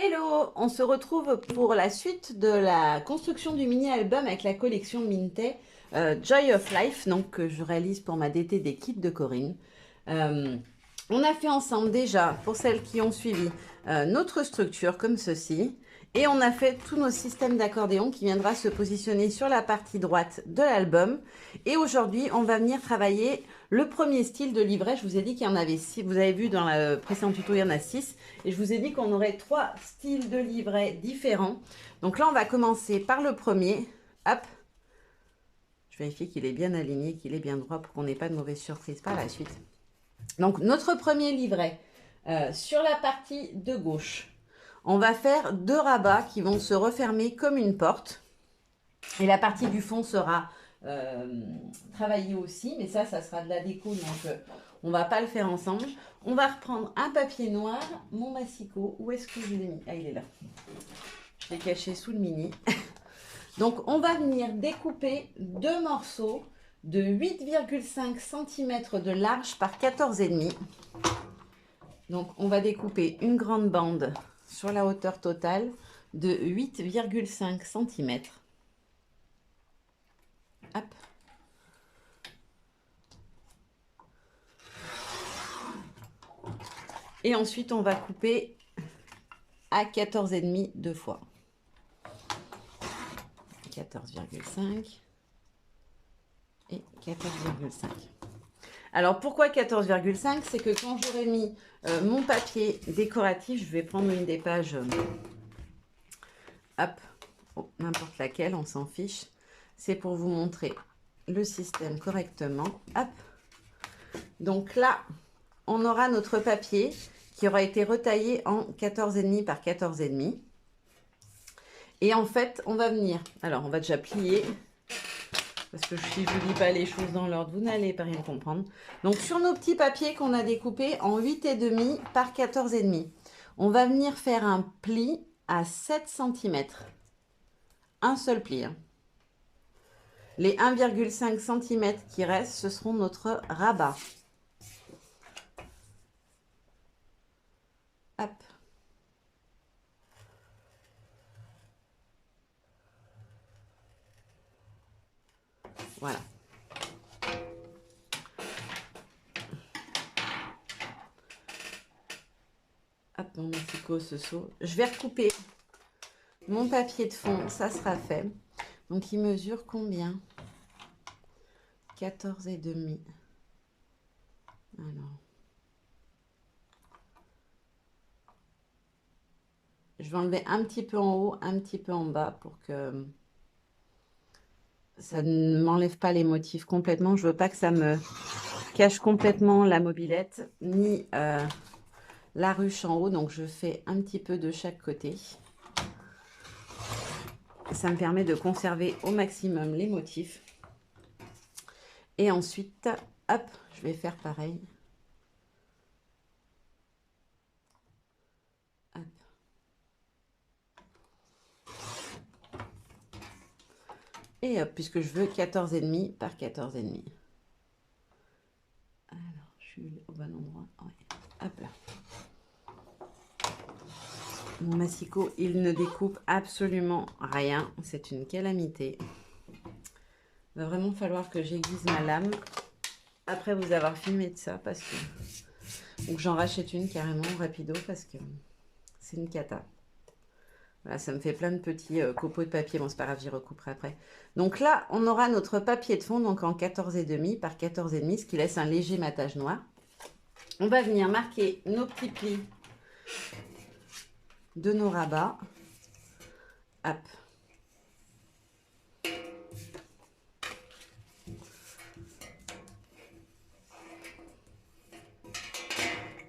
Hello, on se retrouve pour la suite de la construction du mini-album avec la collection Minté Joy of Life, donc que je réalise pour ma DT des kits de Corinne. Euh, on a fait ensemble déjà, pour celles qui ont suivi, notre structure comme ceci. Et on a fait tous nos systèmes d'accordéon qui viendra se positionner sur la partie droite de l'album. Et aujourd'hui, on va venir travailler le premier style de livret. Je vous ai dit qu'il y en avait 6. Vous avez vu dans le précédent tuto, il y en a 6. Et je vous ai dit qu'on aurait 3 styles de livret différents. Donc là, on va commencer par le premier. Hop. Je vérifie qu'il est bien aligné, qu'il est bien droit pour qu'on n'ait pas de mauvaise surprise par la suite. Donc, notre premier livret, sur la partie de gauche, on va faire 2 rabats qui vont se refermer comme une porte. Et la partie du fond sera travaillée aussi, mais ça sera de la déco, donc on ne va pas le faire ensemble. On va reprendre un papier noir, mon massicot. Où est-ce que je l'ai mis? Ah, il est là. Je l'ai caché sous le mini. Donc, on va venir découper 2 morceaux de 8,5 cm de large par 14,5. Donc, on va découper une grande bande sur la hauteur totale de 8,5 cm. Hop. Et ensuite, on va couper à 14,5 deux fois. 14,5 et 14,5. Alors, pourquoi 14,5? C'est que quand j'aurai mis mon papier décoratif, je vais prendre une des pages, hop, oh, n'importe laquelle, on s'en fiche. C'est pour vous montrer le système correctement. Hop. Donc là, on aura notre papier qui aura été retaillé en 14,5 par 14,5. Et en fait, on va venir... Alors, on va déjà plier. Parce que si je ne vous dis pas les choses dans l'ordre, vous n'allez pas rien comprendre. Donc, sur nos petits papiers qu'on a découpés en 8,5 par 14,5, on va venir faire un pli à 7 cm. Un seul pli. Hein. Les 1,5 cm qui restent, ce seront notre rabat. Hop. Voilà. Hop, mon massicot se saut. Je vais recouper mon papier de fond, ça sera fait. Donc, il mesure combien? 14,5. Alors. Je vais enlever un petit peu en haut, un petit peu en bas pour que ça ne m'enlève pas les motifs complètement. Je veux pas que ça me cache complètement la mobilette ni la ruche en haut. Donc, je fais un petit peu de chaque côté. Ça me permet de conserver au maximum les motifs. Et ensuite, hop, je vais faire pareil. Hop. Et hop, puisque je veux 14,5 par 14,5. Alors, je suis au bon endroit. Ouais. Hop là. Mon massicot, il ne découpe absolument rien. C'est une calamité. Il va vraiment falloir que j'aiguise ma lame après vous avoir filmé de ça parce que... Ou que j'en rachète une carrément rapido parce que c'est une cata. Voilà, ça me fait plein de petits copeaux de papier. Bon, c'est pas grave, j'y recouperai après. Donc là, on aura notre papier de fond donc en 14,5 par 14,5, ce qui laisse un léger matage noir. On va venir marquer nos petits plis de nos rabats. Hop.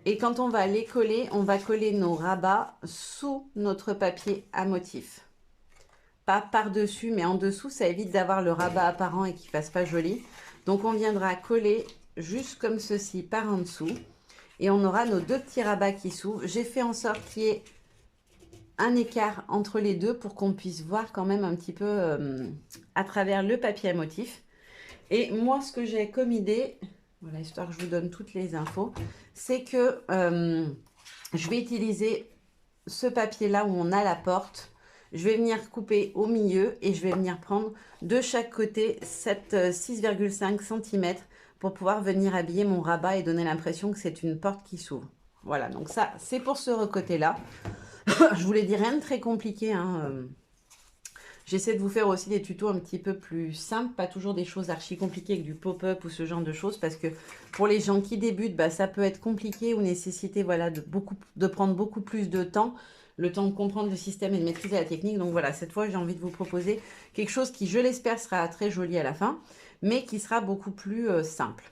Et quand on va les coller, on va coller nos rabats sous notre papier à motif. Pas par-dessus, mais en dessous, ça évite d'avoir le rabat apparent et qu'il ne fasse pas joli. Donc, on viendra coller juste comme ceci par en dessous. Et on aura nos 2 petits rabats qui s'ouvrent. J'ai fait en sorte qu'il y ait un écart entre les deux pour qu'on puisse voir quand même un petit peu à travers le papier à motif. Et moi, ce que j'ai comme idée, voilà, histoire que je vous donne toutes les infos, c'est que je vais utiliser ce papier-là où on a la porte, je vais venir couper au milieu et je vais venir prendre de chaque côté 6,5 cm pour pouvoir venir habiller mon rabat et donner l'impression que c'est une porte qui s'ouvre. Voilà, donc ça, c'est pour ce côté-là. Je vous l'ai dit, rien de très compliqué, hein. J'essaie de vous faire aussi des tutos un petit peu plus simples, pas toujours des choses archi compliquées avec du pop-up ou ce genre de choses, parce que pour les gens qui débutent, bah, ça peut être compliqué ou nécessiter voilà, de prendre beaucoup plus de temps, le temps de comprendre le système et de maîtriser la technique. Donc voilà, cette fois, j'ai envie de vous proposer quelque chose qui, je l'espère, sera très joli à la fin, mais qui sera beaucoup plus simple.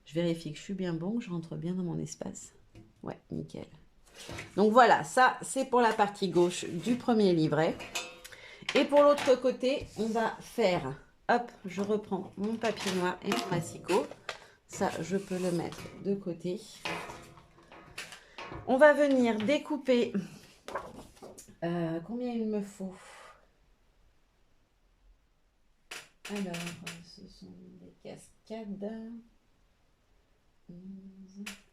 Je vérifie que je suis bien bon, que je rentre bien dans mon espace. Ouais, nickel. Donc voilà, ça c'est pour la partie gauche du premier livret. Et pour l'autre côté, on va faire, hop, je reprends mon papier noir et mon massicot. Ça, je peux le mettre de côté. On va venir découper, combien il me faut? Alors, ce sont des cascades.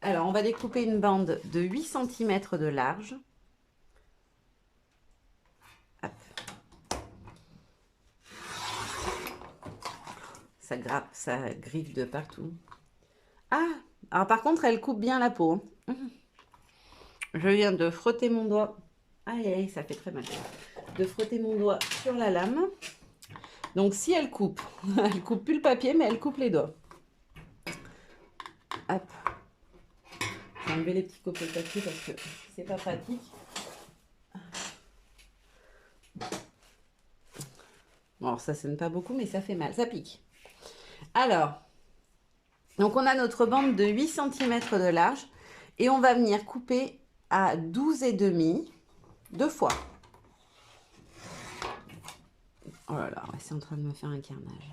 Alors, on va découper une bande de 8 cm de large. Hop. Ça griffe de partout. Ah, alors par contre, elle coupe bien la peau. Je viens de frotter mon doigt. Aïe, aïe, ça fait très mal. De frotter mon doigt sur la lame. Donc, si elle coupe, elle coupe plus le papier, mais elle coupe les doigts. Hop. Je vais enlever les petits copeaux de papier parce que c'est pas pratique. Bon, alors ça sonne pas beaucoup, mais ça fait mal, ça pique. Alors, donc on a notre bande de 8 cm de large et on va venir couper à 12,5 deux fois. Oh là là, c'est en train de me faire un carnage.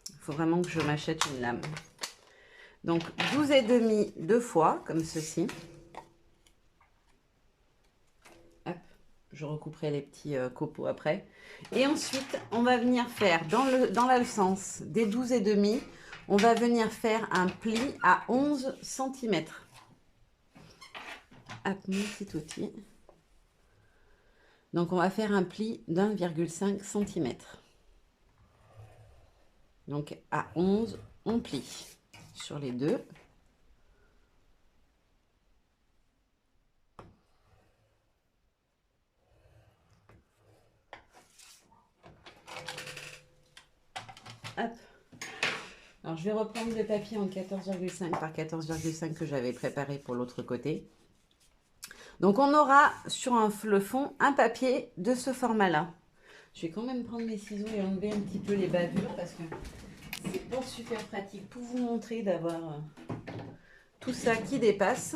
Il faut vraiment que je m'achète une lame. Donc 12,5 deux fois, comme ceci. Hop, je recouperai les petits copeaux après. Et ensuite, on va venir faire, dans le sens des 12,5, on va venir faire un pli à 11 cm. Hop, mon petit outil. Donc, on va faire un pli d'1,5 cm. Donc, à 11, on plie sur les deux. Hop. Alors, je vais reprendre le papier en 14,5 par 14,5 que j'avais préparé pour l'autre côté. Donc, on aura sur le fond un papier de ce format-là. Je vais quand même prendre mes ciseaux et enlever un petit peu les bavures parce que c'est pas super pratique pour vous montrer d'avoir tout ça qui dépasse.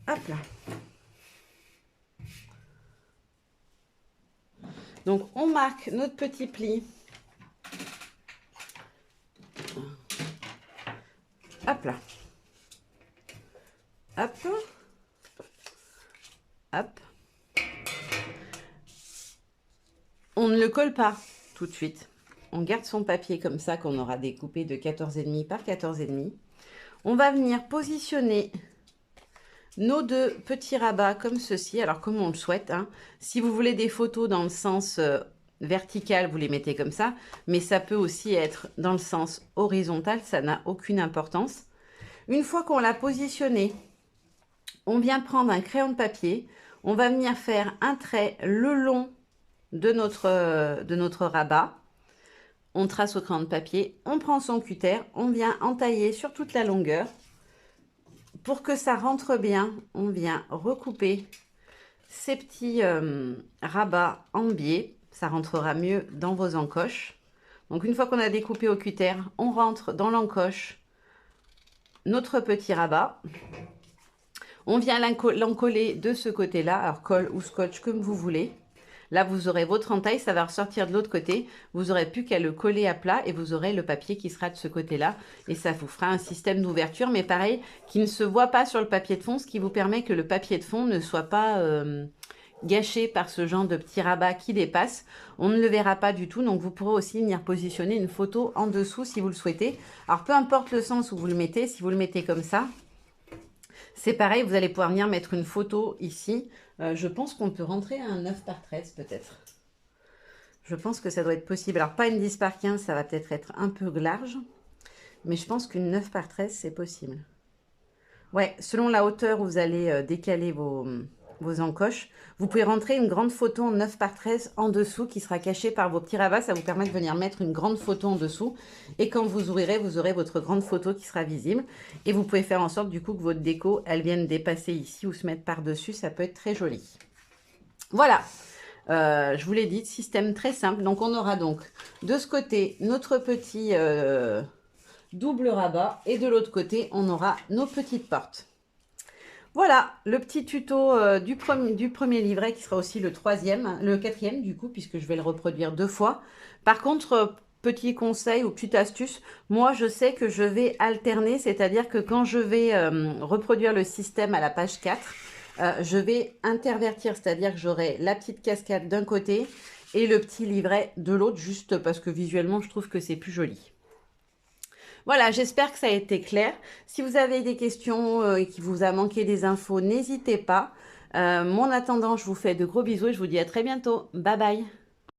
Hop là. Donc, on marque notre petit pli. Hop là. Hop. Hop. On ne le colle pas tout de suite. On garde son papier comme ça qu'on aura découpé de 14,5 par 14,5. On va venir positionner nos deux petits rabats comme ceci, alors comme on le souhaite, hein. Si vous voulez des photos dans le sens vertical, vous les mettez comme ça, mais ça peut aussi être dans le sens horizontal, ça n'a aucune importance. Une fois qu'on l'a positionné, on vient prendre un crayon de papier, on va venir faire un trait le long de notre rabat. On trace au crayon de papier, on prend son cutter, on vient entailler sur toute la longueur. Pour que ça rentre bien, on vient recouper ces petits rabats en biais. Ça rentrera mieux dans vos encoches. Donc, une fois qu'on a découpé au cutter, on rentre dans l'encoche notre petit rabat. On vient l'encoller de ce côté-là, alors colle ou scotch comme vous voulez. Là, vous aurez votre entaille, ça va ressortir de l'autre côté. Vous n'aurez plus qu'à le coller à plat et vous aurez le papier qui sera de ce côté-là. Et ça vous fera un système d'ouverture, mais pareil, qui ne se voit pas sur le papier de fond, ce qui vous permet que le papier de fond ne soit pas gâché par ce genre de petit rabat qui dépasse. On ne le verra pas du tout, donc vous pourrez aussi venir positionner une photo en dessous si vous le souhaitez. Alors, peu importe le sens où vous le mettez, si vous le mettez comme ça, c'est pareil, vous allez pouvoir venir mettre une photo ici. Je pense qu'on peut rentrer à un 9 par 13 peut-être. Je pense que ça doit être possible. Alors, pas une 10 par 15, ça va peut-être être un peu large. Mais je pense qu'une 9 par 13, c'est possible. Ouais, selon la hauteur où vous allez décaler vos encoches, vous pouvez rentrer une grande photo en 9 par 13 en dessous qui sera cachée par vos petits rabats. Ça vous permet de venir mettre une grande photo en dessous. Et quand vous ouvrirez, vous aurez votre grande photo qui sera visible. Et vous pouvez faire en sorte du coup que votre déco, elle vienne dépasser ici ou se mettre par-dessus. Ça peut être très joli. Voilà. Je vous l'ai dit, système très simple. Donc, on aura donc de ce côté notre petit double rabat et de l'autre côté, on aura nos petites portes. Voilà, le petit tuto du premier livret qui sera aussi le quatrième du coup, puisque je vais le reproduire 2 fois. Par contre, petit conseil ou petite astuce, moi je sais que je vais alterner, c'est-à-dire que quand je vais reproduire le système à la page 4, je vais intervertir, c'est-à-dire que j'aurai la petite cascade d'un côté et le petit livret de l'autre, juste parce que visuellement je trouve que c'est plus joli. Voilà, j'espère que ça a été clair. Si vous avez des questions et qu'il vous a manqué des infos, n'hésitez pas. Moi, en attendant, je vous fais de gros bisous et je vous dis à très bientôt. Bye bye.